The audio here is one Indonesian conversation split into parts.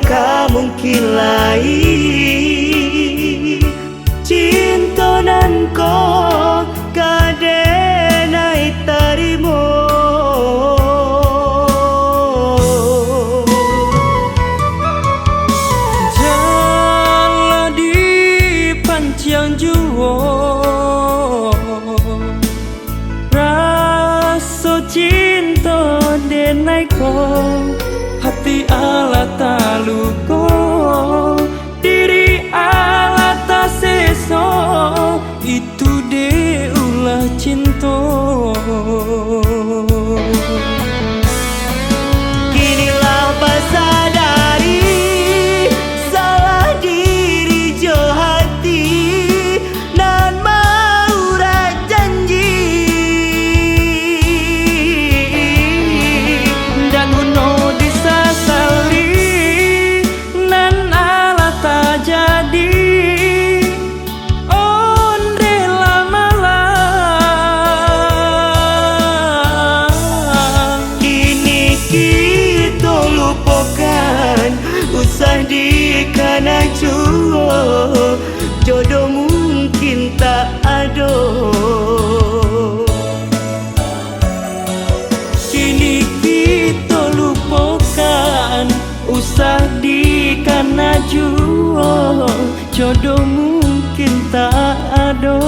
ka mungkin lain cinta nan ko kade nai tarimo. Jala di panciang juo rasa cinta denai ko hati ala taluko diri ala tak seso itu de ulah cinta. Kinilah bersadari salah diri jo hati nan mau janji dan uno disasali nan ala tak jadi. Usah dikana juo jodoh mungkin tak ada. Kini kita lupakan usah dikana juo jodoh mungkin tak ada.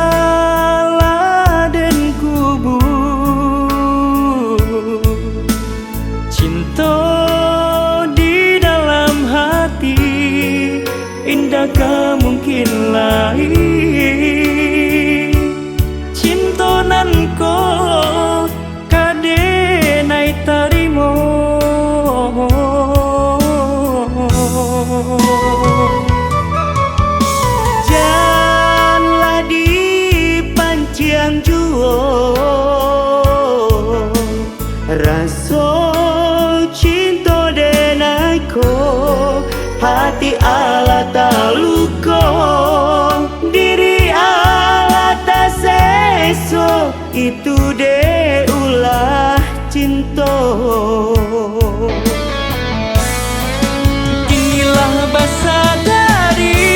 Dialah dan kubu cinta di dalam hati indah mungkin lain cinta nan ko kade nai tarimo. Yang juo rasa cinta denai ko hati ala taluko diri ala tak seso itu de ulah cinta. Inilah bersadari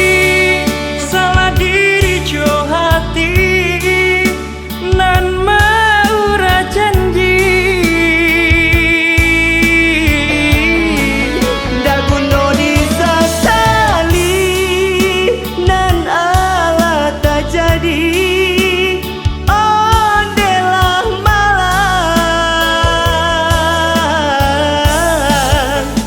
salah diri jo hati nan mau janji daguno disasali nan ala tak jadi. Ondelah malam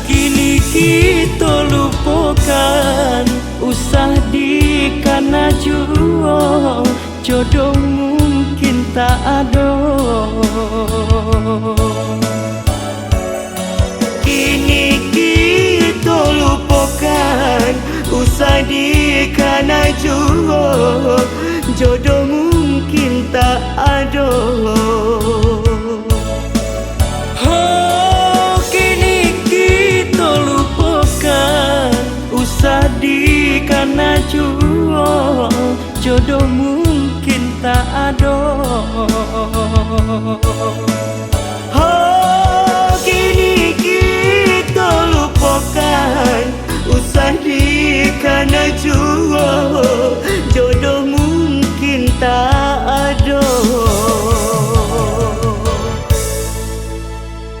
kini kita lupakan usah dikana juo jodoh mungkin tak ada. Kini kita lupakan usah dikana juo jodoh mungkin tak ada. Oh, kini kita lupakan usah dikana juo jodoh mungkin tak ada. Oh, kini kita lupakan usah dikana juo